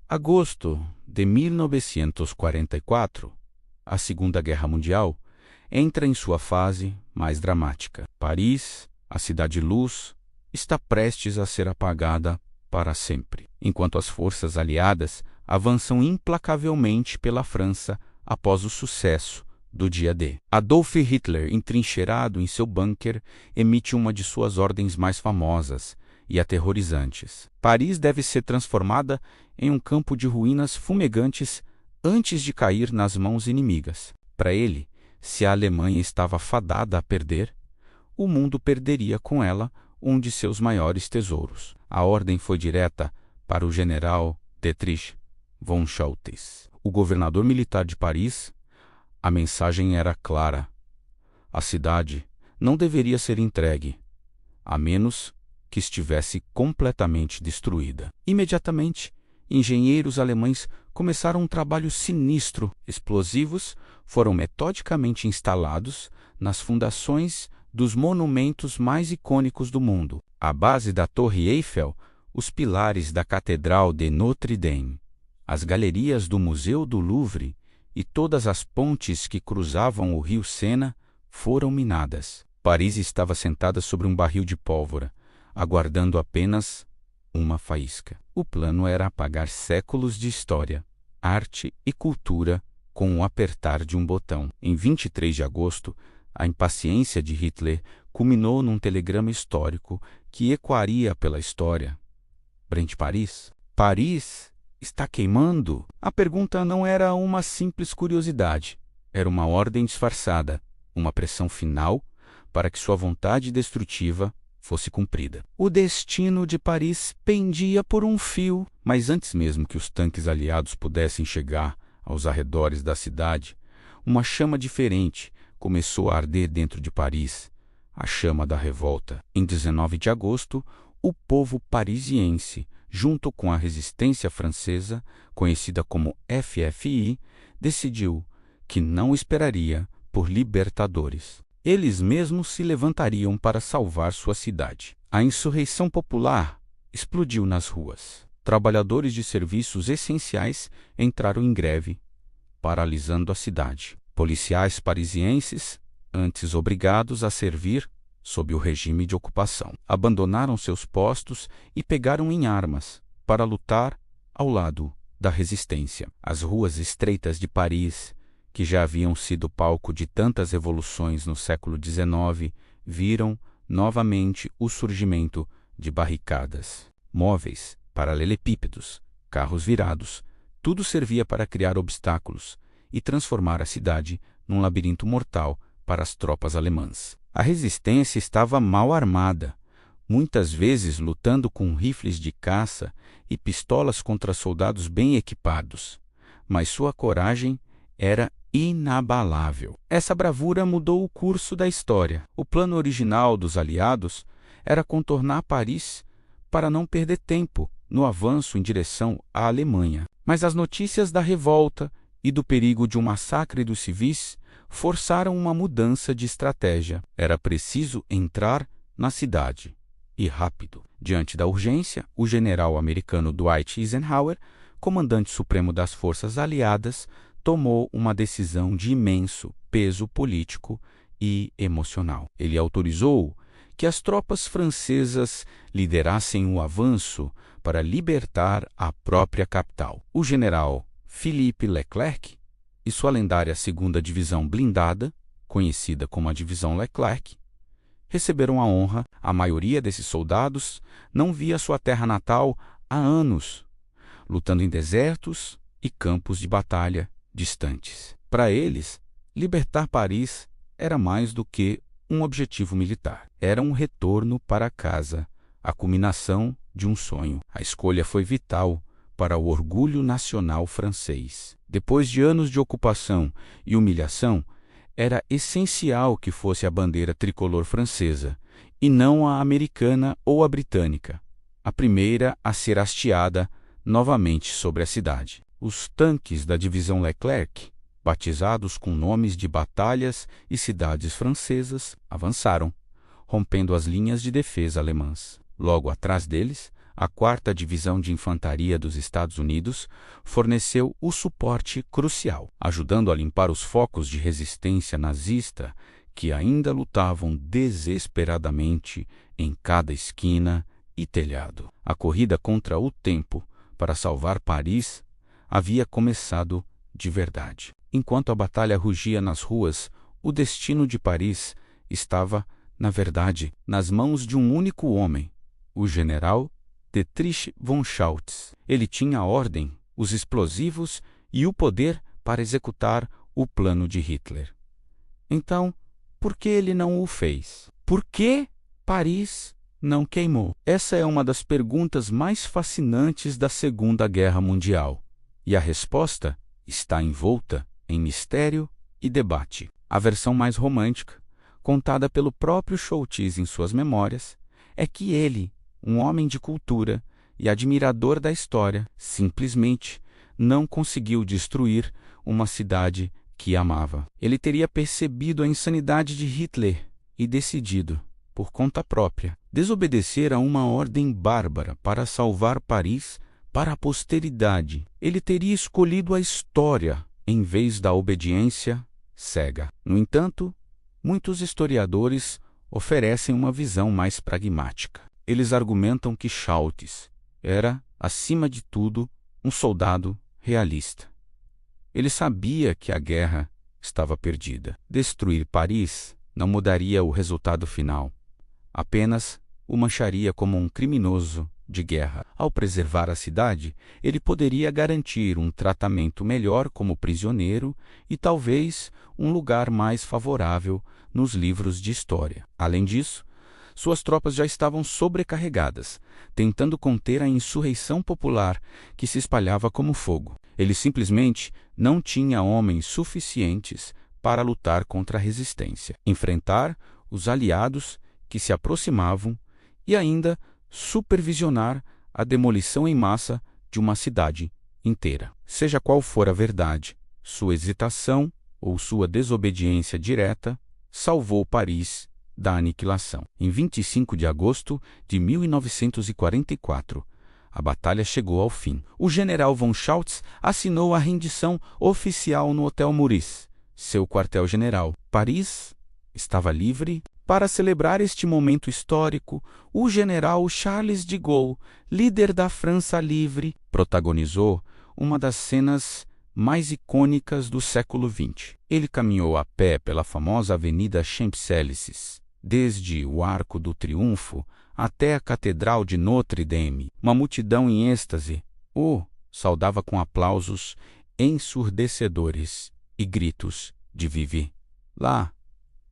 Agosto de 1944, a Segunda Guerra Mundial, entra em sua fase mais dramática. Paris, a cidade-luz, está prestes a ser apagada para sempre, enquanto as forças aliadas avançam implacavelmente pela França após o sucesso do dia D. Adolf Hitler, entrincheirado em seu bunker, emite uma de suas ordens mais famosas e aterrorizantes. Paris deve ser transformada em um campo de ruínas fumegantes antes de cair nas mãos inimigas. Para ele, se a Alemanha estava fadada a perder, o mundo perderia com ela um de seus maiores tesouros. A ordem foi direta para o general Dietrich von Schultes, o governador militar de Paris. A mensagem era clara: a cidade não deveria ser entregue, a menos que estivesse completamente destruída. Imediatamente, engenheiros alemães começaram um trabalho sinistro. Explosivos foram metodicamente instalados nas fundações dos monumentos mais icônicos do mundo: a base da Torre Eiffel, os pilares da Catedral de Notre-Dame, as galerias do Museu do Louvre e todas as pontes que cruzavam o rio Sena foram minadas. Paris estava sentada sobre um barril de pólvora, aguardando apenas uma faísca. O plano era apagar séculos de história, arte e cultura com o apertar de um botão. Em 23 de agosto, a impaciência de Hitler culminou num telegrama histórico que ecoaria pela história. Brent Paris? Paris está queimando? A pergunta não era uma simples curiosidade. Era uma ordem disfarçada, uma pressão final para que sua vontade destrutiva fosse cumprida. O destino de Paris pendia por um fio, mas antes mesmo que os tanques aliados pudessem chegar aos arredores da cidade, uma chama diferente começou a arder dentro de Paris, a chama da revolta. Em 19 de agosto, o povo parisiense, junto com a resistência francesa, conhecida como FFI, decidiu que não esperaria por libertadores. Eles mesmos se levantariam para salvar sua cidade. A insurreição popular explodiu nas ruas. Trabalhadores de serviços essenciais entraram em greve, paralisando a cidade. Policiais parisienses, antes obrigados a servir sob o regime de ocupação, abandonaram seus postos e pegaram em armas para lutar ao lado da resistência. As ruas estreitas de Paris, que já haviam sido palco de tantas revoluções no século XIX, viram novamente o surgimento de barricadas, móveis, paralelepípedos, carros virados. Tudo servia para criar obstáculos e transformar a cidade num labirinto mortal para as tropas alemãs. A resistência estava mal armada, muitas vezes lutando com rifles de caça e pistolas contra soldados bem equipados, mas sua coragem era inabalável. Essa bravura mudou o curso da história. O plano original dos aliados era contornar Paris para não perder tempo no avanço em direção à Alemanha. Mas as notícias da revolta e do perigo de um massacre dos civis forçaram uma mudança de estratégia. Era preciso entrar na cidade, e rápido. Diante da urgência, o general americano Dwight Eisenhower, comandante supremo das forças aliadas, tomou uma decisão de imenso peso político e emocional. Ele autorizou que as tropas francesas liderassem o avanço para libertar a própria capital. O general Philippe Leclerc e sua lendária 2ª Divisão Blindada, conhecida como a Divisão Leclerc, receberam a honra. A maioria desses soldados não via sua terra natal há anos, lutando em desertos e campos de batalha distantes. Para eles, libertar Paris era mais do que um objetivo militar. Era um retorno para casa, a culminação de um sonho. A escolha foi vital para o orgulho nacional francês. Depois de anos de ocupação e humilhação, era essencial que fosse a bandeira tricolor francesa, e não a americana ou a britânica, a primeira a ser hasteada novamente sobre a cidade. Os tanques da Divisão Leclerc, batizados com nomes de batalhas e cidades francesas, avançaram, rompendo as linhas de defesa alemãs. Logo atrás deles, A 4ª Divisão de Infantaria dos Estados Unidos forneceu o suporte crucial, ajudando a limpar os focos de resistência nazista que ainda lutavam desesperadamente em cada esquina e telhado. A corrida contra o tempo para salvar Paris havia começado de verdade. Enquanto a batalha rugia nas ruas, o destino de Paris estava, na verdade, nas mãos de um único homem, o general Dietrich von Schultz. Ele tinha a ordem, os explosivos e o poder para executar o plano de Hitler. Então, por que ele não o fez? Por que Paris não queimou? Essa é uma das perguntas mais fascinantes da Segunda Guerra Mundial, e a resposta está envolta em mistério e debate. A versão mais romântica, contada pelo próprio Schultz em suas memórias, é que ele, um homem de cultura e admirador da história, simplesmente não conseguiu destruir uma cidade que amava. Ele teria percebido a insanidade de Hitler e decidido, por conta própria, desobedecer a uma ordem bárbara para salvar Paris para a posteridade. Ele teria escolhido a história em vez da obediência cega. No entanto, muitos historiadores oferecem uma visão mais pragmática. Eles argumentam que Schultz era, acima de tudo, um soldado realista. Ele sabia que a guerra estava perdida. Destruir Paris não mudaria o resultado final, apenas o mancharia como um criminoso de guerra. Ao preservar a cidade, ele poderia garantir um tratamento melhor como prisioneiro e talvez um lugar mais favorável nos livros de história. Além disso, suas tropas já estavam sobrecarregadas, tentando conter a insurreição popular que se espalhava como fogo. Ele simplesmente não tinha homens suficientes para lutar contra a resistência, enfrentar os aliados que se aproximavam e ainda supervisionar a demolição em massa de uma cidade inteira. Seja qual for a verdade, sua hesitação ou sua desobediência direta salvou Paris da aniquilação. Em 25 de agosto de 1944, a batalha chegou ao fim. O general von Schultz assinou a rendição oficial no Hotel Meurice, seu quartel-general. Paris estava livre. Para celebrar este momento histórico, o general Charles de Gaulle, líder da França livre, protagonizou uma das cenas mais icônicas do século XX. Ele caminhou a pé pela famosa Avenida Champs-Élysées, desde o Arco do Triunfo até a Catedral de Notre-Dame. Uma multidão em êxtase o saudava com aplausos ensurdecedores e gritos de Vive la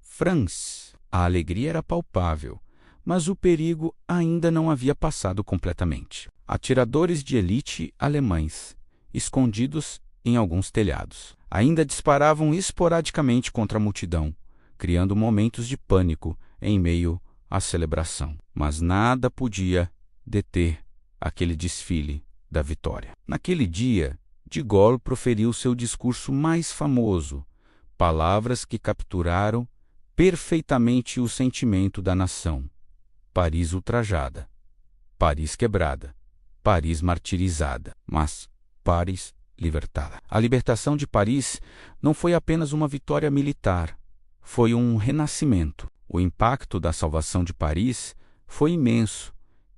France. A alegria era palpável, mas o perigo ainda não havia passado completamente. Atiradores de elite alemães, escondidos em alguns telhados, ainda disparavam esporadicamente contra a multidão, criando momentos de pânico em meio à celebração. Mas nada podia deter aquele desfile da vitória. Naquele dia, de Gaulle proferiu seu discurso mais famoso, palavras que capturaram perfeitamente o sentimento da nação. Paris ultrajada, Paris quebrada, Paris martirizada, mas Paris libertada. A libertação de Paris não foi apenas uma vitória militar, foi um renascimento. O impacto da salvação de Paris foi imenso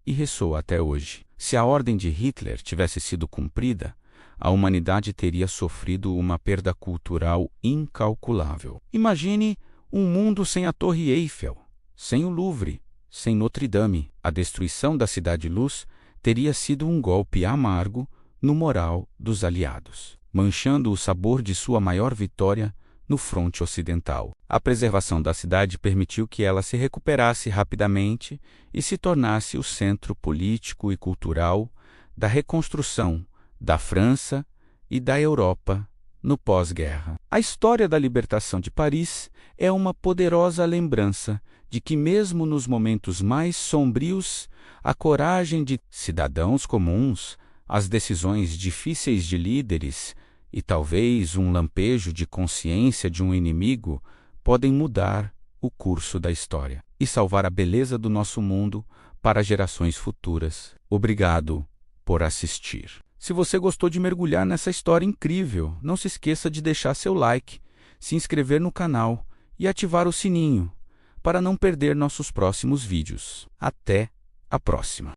e ressoa até hoje. Se a ordem de Hitler tivesse sido cumprida, a humanidade teria sofrido uma perda cultural incalculável. Imagine um mundo sem a Torre Eiffel, sem o Louvre, sem Notre-Dame. A destruição da Cidade-Luz teria sido um golpe amargo no moral dos aliados, manchando o sabor de sua maior vitória no fronte ocidental. A preservação da cidade permitiu que ela se recuperasse rapidamente e se tornasse o centro político e cultural da reconstrução da França e da Europa no pós-guerra. A história da libertação de Paris é uma poderosa lembrança de que, mesmo nos momentos mais sombrios, a coragem de cidadãos comuns, as decisões difíceis de líderes e talvez um lampejo de consciência de um inimigo podem mudar o curso da história e salvar a beleza do nosso mundo para gerações futuras. Obrigado por assistir. Se você gostou de mergulhar nessa história incrível, não se esqueça de deixar seu like, se inscrever no canal e ativar o sininho para não perder nossos próximos vídeos. Até a próxima!